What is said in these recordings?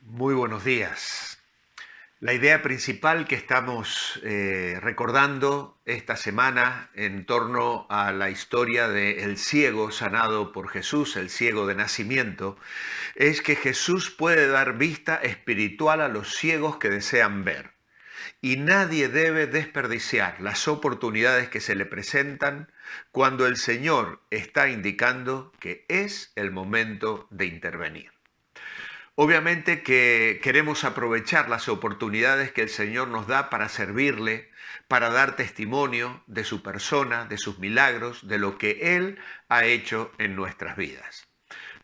Muy buenos días. La idea principal que estamos recordando esta semana en torno a la historia del ciego sanado por Jesús, el ciego de nacimiento, es que Jesús puede dar vista espiritual a los ciegos que desean ver. Y nadie debe desperdiciar las oportunidades que se le presentan cuando el Señor está indicando que es el momento de intervenir. Obviamente que queremos aprovechar las oportunidades que el Señor nos da para servirle, para dar testimonio de su persona, de sus milagros, de lo que Él ha hecho en nuestras vidas.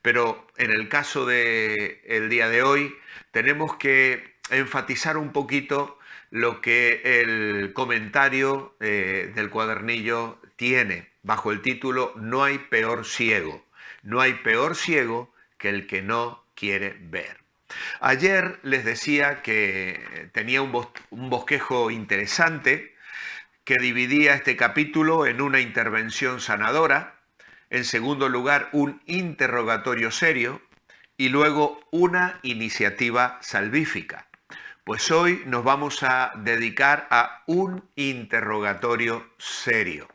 Pero en el caso del día de hoy tenemos que enfatizar un poquito lo que el comentario del cuadernillo tiene bajo el título "No hay peor ciego". No hay peor ciego que el que no quiere ver. Ayer les decía que tenía un bosquejo interesante que dividía este capítulo en una intervención sanadora, en segundo lugar un interrogatorio serio y luego una iniciativa salvífica. Pues hoy nos vamos a dedicar a un interrogatorio serio,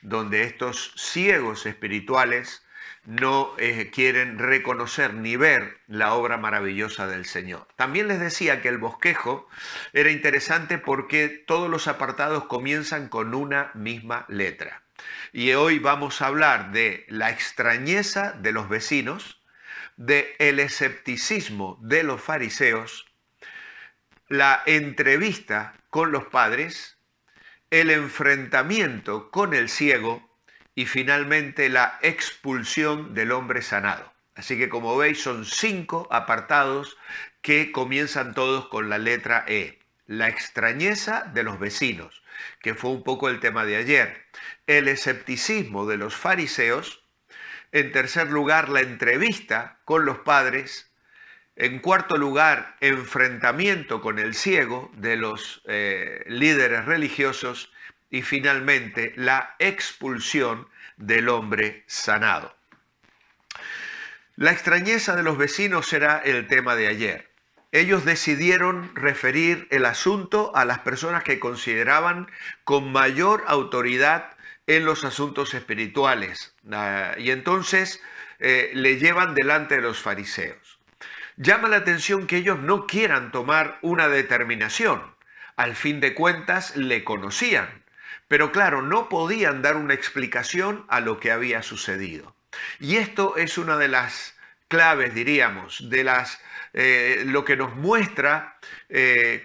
donde estos ciegos espirituales no quieren reconocer ni ver la obra maravillosa del Señor. También les decía que el bosquejo era interesante porque todos los apartados comienzan con una misma letra. Y hoy vamos a hablar de la extrañeza de los vecinos, del escepticismo de los fariseos, la entrevista con los padres, el enfrentamiento con el ciego y finalmente la expulsión del hombre sanado. Así que como veis son 5 apartados que comienzan todos con la letra E. La extrañeza de los vecinos, que fue un poco el tema de ayer. El escepticismo de los fariseos. En tercer lugar, la entrevista con los padres. En cuarto lugar, enfrentamiento con el ciego de los líderes religiosos. Y finalmente, la expulsión del hombre sanado. La extrañeza de los vecinos será el tema de ayer. Ellos decidieron referir el asunto a las personas que consideraban con mayor autoridad en los asuntos espirituales. Y entonces le llevan delante de los fariseos. Llama la atención que ellos no quieran tomar una determinación. Al fin de cuentas, le conocían. Pero claro, no podían dar una explicación a lo que había sucedido. Y esto es una de las claves, diríamos, de lo que nos muestra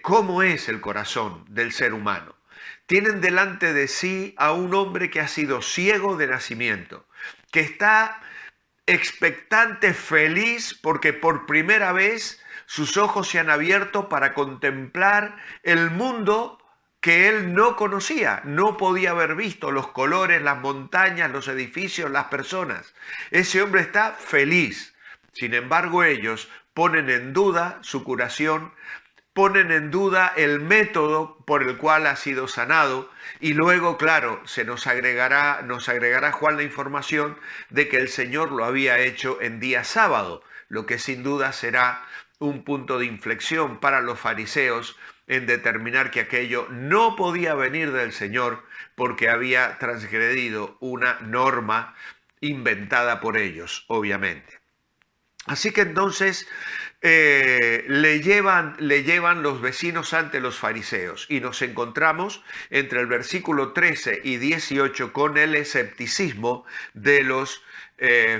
cómo es el corazón del ser humano. Tienen delante de sí a un hombre que ha sido ciego de nacimiento, que está expectante, feliz, porque por primera vez sus ojos se han abierto para contemplar el mundo que él no conocía, no podía haber visto los colores, las montañas, los edificios, las personas. Ese hombre está feliz. Sin embargo, ellos ponen en duda su curación, ponen en duda el método por el cual ha sido sanado y luego, claro, nos agregará Juan la información de que el Señor lo había hecho en día sábado, lo que sin duda será un punto de inflexión para los fariseos en determinar que aquello no podía venir del Señor porque había transgredido una norma inventada por ellos, obviamente. Así que entonces le llevan los vecinos ante los fariseos y nos encontramos entre el versículo 13 y 18 con el escepticismo de los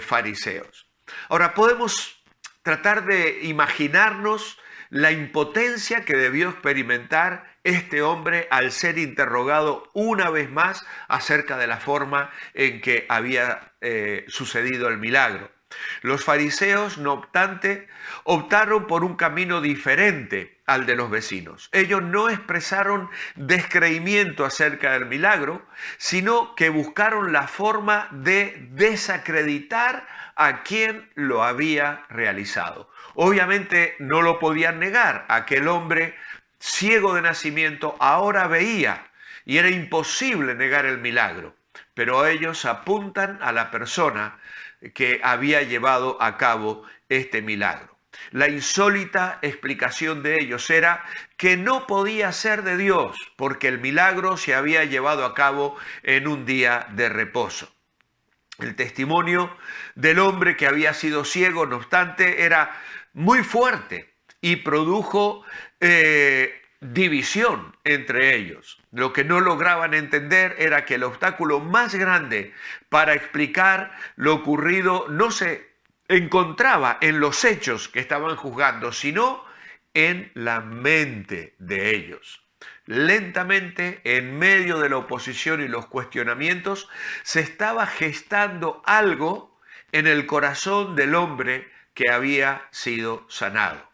fariseos. Ahora podemos tratar de imaginarnos la impotencia que debió experimentar este hombre al ser interrogado una vez más acerca de la forma en que había sucedido el milagro. Los fariseos, no obstante, optaron por un camino diferente al de los vecinos. Ellos no expresaron descreimiento acerca del milagro, sino que buscaron la forma de desacreditar a quien lo había realizado. Obviamente no lo podían negar. Aquel hombre ciego de nacimiento ahora veía y era imposible negar el milagro. Pero ellos apuntan a la persona que había llevado a cabo este milagro. La insólita explicación de ellos era que no podía ser de Dios, porque el milagro se había llevado a cabo en un día de reposo. El testimonio del hombre que había sido ciego, no obstante, era muy fuerte y produjo división entre ellos. Lo que no lograban entender era que el obstáculo más grande para explicar lo ocurrido no se encontraba en los hechos que estaban juzgando, sino en la mente de ellos. Lentamente, en medio de la oposición y los cuestionamientos, se estaba gestando algo en el corazón del hombre que había sido sanado.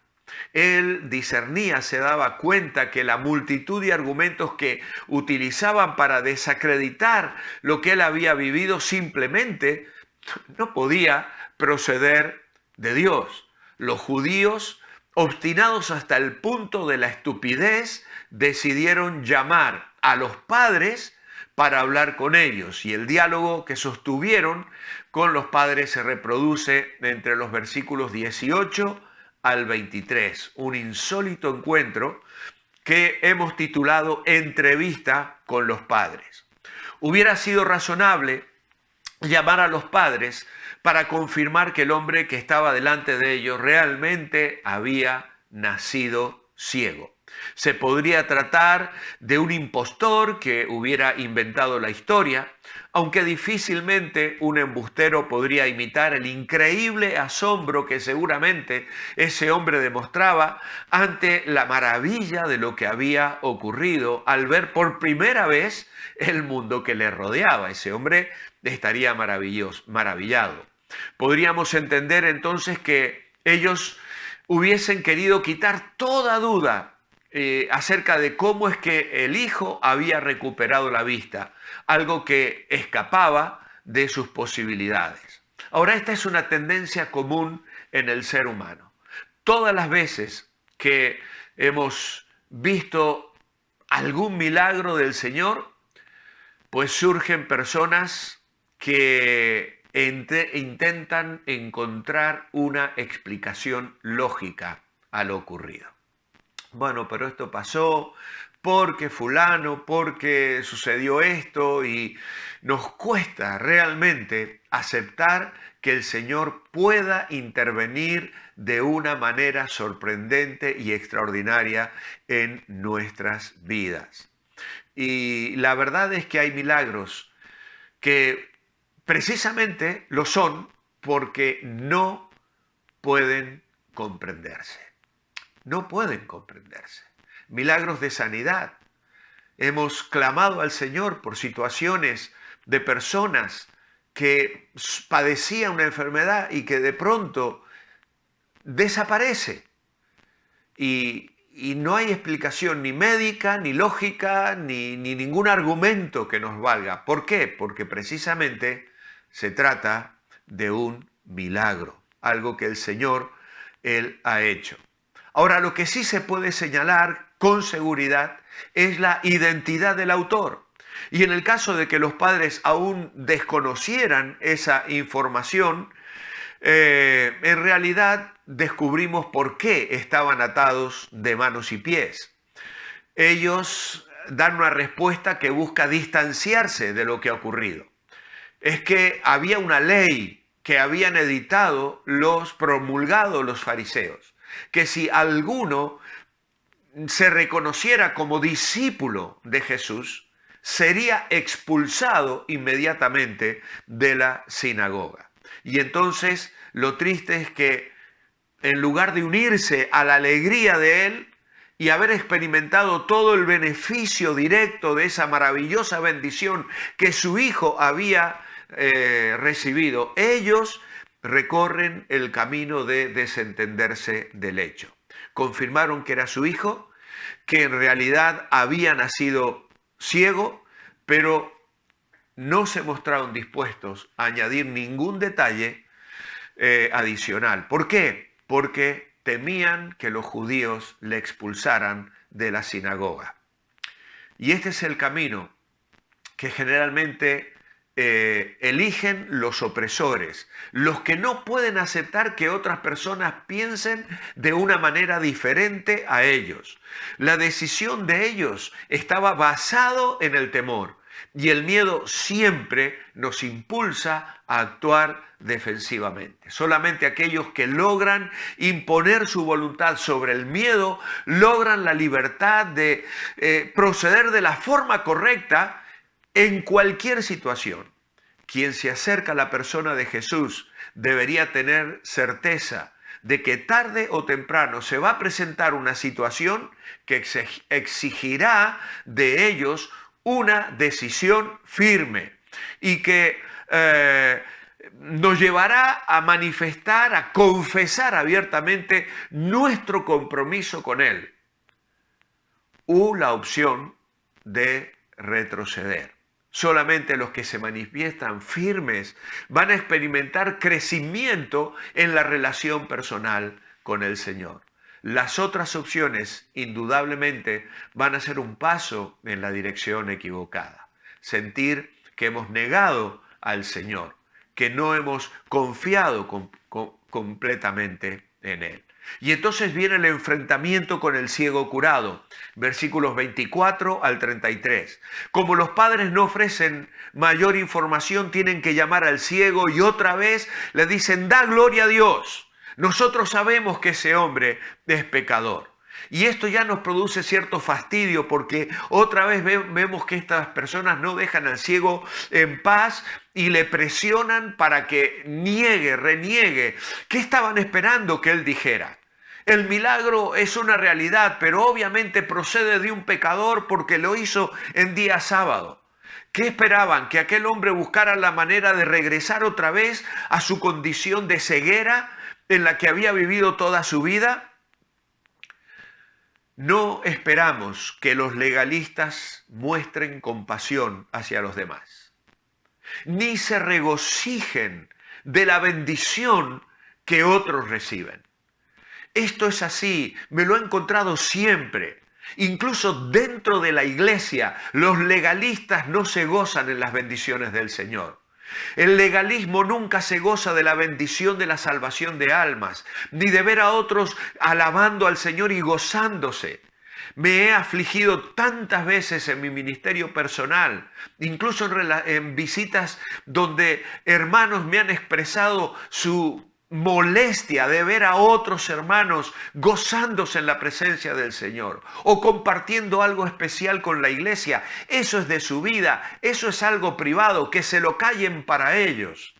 Él discernía, se daba cuenta que la multitud de argumentos que utilizaban para desacreditar lo que él había vivido simplemente no podía proceder de Dios. Los judíos, obstinados hasta el punto de la estupidez, decidieron llamar a los padres para hablar con ellos, y el diálogo que sostuvieron con los padres se reproduce entre los versículos 18 al 23, un insólito encuentro que hemos titulado Entrevista con los padres. Hubiera sido razonable llamar a los padres para confirmar que el hombre que estaba delante de ellos realmente había nacido ciego. Se podría tratar de un impostor que hubiera inventado la historia, aunque difícilmente un embustero podría imitar el increíble asombro que seguramente ese hombre demostraba ante la maravilla de lo que había ocurrido al ver por primera vez el mundo que le rodeaba. Ese hombre estaría maravillado. Podríamos entender entonces que ellos hubiesen querido quitar toda duda acerca de cómo es que el hijo había recuperado la vista, algo que escapaba de sus posibilidades. Ahora, esta es una tendencia común en el ser humano. Todas las veces que hemos visto algún milagro del Señor, pues surgen personas que intentan encontrar una explicación lógica a lo ocurrido. Bueno, pero esto pasó porque fulano, porque sucedió esto, y nos cuesta realmente aceptar que el Señor pueda intervenir de una manera sorprendente y extraordinaria en nuestras vidas. Y la verdad es que hay milagros que precisamente lo son porque no pueden comprenderse. No pueden comprenderse. Milagros de sanidad. Hemos clamado al Señor por situaciones de personas que padecían una enfermedad y que de pronto desaparece. Y no hay explicación ni médica, ni lógica, ni ningún argumento que nos valga. ¿Por qué? Porque precisamente se trata de un milagro, algo que el Señor, Él ha hecho. Ahora, lo que sí se puede señalar con seguridad es la identidad del autor. Y en el caso de que los padres aún desconocieran esa información, en realidad descubrimos por qué estaban atados de manos y pies. Ellos dan una respuesta que busca distanciarse de lo que ha ocurrido. Es que había una ley que habían promulgado los fariseos, que si alguno se reconociera como discípulo de Jesús, sería expulsado inmediatamente de la sinagoga. Y entonces lo triste es que en lugar de unirse a la alegría de él y haber experimentado todo el beneficio directo de esa maravillosa bendición que su hijo había recibido, ellos recorren el camino de desentenderse del hecho. Confirmaron que era su hijo, que en realidad había nacido ciego, pero no se mostraron dispuestos a añadir ningún detalle adicional. ¿Por qué? Porque temían que los judíos le expulsaran de la sinagoga. Y este es el camino que generalmente eligen los opresores, los que no pueden aceptar que otras personas piensen de una manera diferente a ellos. La decisión de ellos estaba basado en el temor, y el miedo siempre nos impulsa a actuar defensivamente. Solamente aquellos que logran imponer su voluntad sobre el miedo logran la libertad de proceder de la forma correcta en cualquier situación. Quien se acerca a la persona de Jesús debería tener certeza de que tarde o temprano se va a presentar una situación que exigirá de ellos una decisión firme y que nos llevará a manifestar, a confesar abiertamente nuestro compromiso con Él, u la opción de retroceder. Solamente los que se manifiestan firmes van a experimentar crecimiento en la relación personal con el Señor. Las otras opciones, indudablemente, van a ser un paso en la dirección equivocada. Sentir que hemos negado al Señor, que no hemos confiado completamente en Él. Y entonces viene el enfrentamiento con el ciego curado, versículos 24 al 33. Como los padres no ofrecen mayor información, tienen que llamar al ciego y otra vez le dicen, da gloria a Dios. Nosotros sabemos que ese hombre es pecador. Y esto ya nos produce cierto fastidio porque otra vez vemos que estas personas no dejan al ciego en paz y le presionan para que reniegue. ¿Qué estaban esperando que él dijera? El milagro es una realidad, pero obviamente procede de un pecador porque lo hizo en día sábado. ¿Qué esperaban? ¿Que aquel hombre buscara la manera de regresar otra vez a su condición de ceguera en la que había vivido toda su vida? No esperamos que los legalistas muestren compasión hacia los demás, ni se regocijen de la bendición que otros reciben. Esto es así, me lo he encontrado siempre. Incluso dentro de la iglesia, los legalistas no se gozan en las bendiciones del Señor. El legalismo nunca se goza de la bendición de la salvación de almas, ni de ver a otros alabando al Señor y gozándose. Me he afligido tantas veces en mi ministerio personal, incluso en visitas donde hermanos me han expresado su molestia de ver a otros hermanos gozándose en la presencia del Señor o compartiendo algo especial con la iglesia. Eso es de su vida, eso es algo privado, que se lo callen para ellos.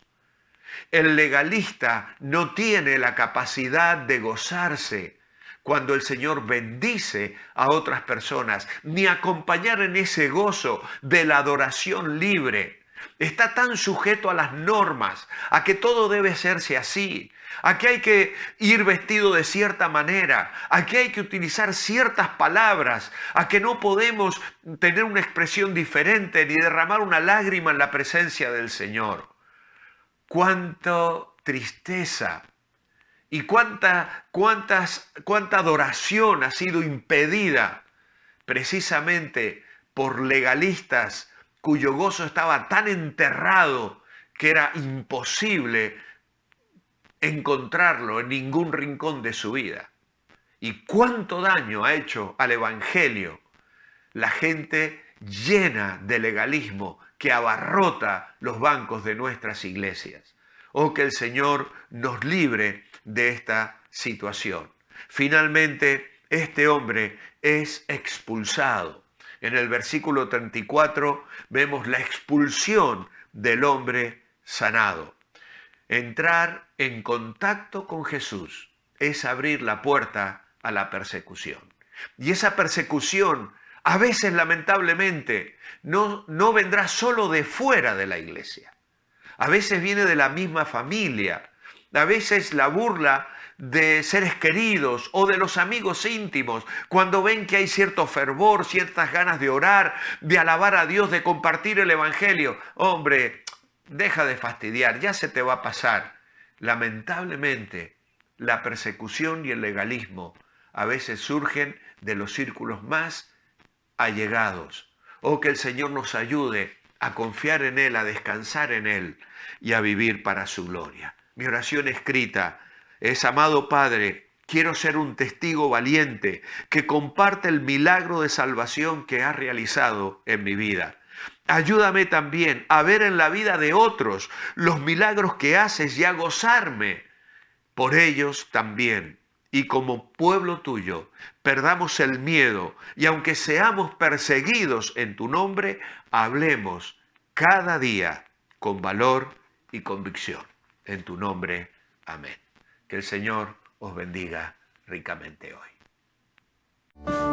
El legalista no tiene la capacidad de gozarse cuando el Señor bendice a otras personas, ni acompañar en ese gozo de la adoración libre. Está tan sujeto a las normas, a que todo debe hacerse así, a que hay que ir vestido de cierta manera, a que hay que utilizar ciertas palabras, a que no podemos tener una expresión diferente ni derramar una lágrima en la presencia del Señor. ¡Cuánta tristeza! Y cuánta adoración ha sido impedida precisamente por legalistas cuyo gozo estaba tan enterrado que era imposible encontrarlo en ningún rincón de su vida. Y cuánto daño ha hecho al Evangelio la gente llena de legalismo que abarrota los bancos de nuestras iglesias. Oh, que el Señor nos libre de esta situación. Finalmente, este hombre es expulsado. En el versículo 34 vemos la expulsión del hombre sanado. Entrar en contacto con Jesús es abrir la puerta a la persecución. Y esa persecución, a veces lamentablemente, no vendrá solo de fuera de la iglesia. A veces viene de la misma familia, a veces la burla de seres queridos o de los amigos íntimos, cuando ven que hay cierto fervor, ciertas ganas de orar, de alabar a Dios, de compartir el Evangelio. Hombre, deja de fastidiar, ya se te va a pasar. Lamentablemente, la persecución y el legalismo a veces surgen de los círculos más allegados. Oh, que el Señor nos ayude a confiar en Él, a descansar en Él y a vivir para su gloria. Mi oración escrita es: amado Padre, quiero ser un testigo valiente que comparte el milagro de salvación que has realizado en mi vida. Ayúdame también a ver en la vida de otros los milagros que haces y a gozarme por ellos también. Y como pueblo tuyo, perdamos el miedo y aunque seamos perseguidos en tu nombre, hablemos cada día con valor y convicción. En tu nombre, amén. Que el Señor os bendiga ricamente hoy.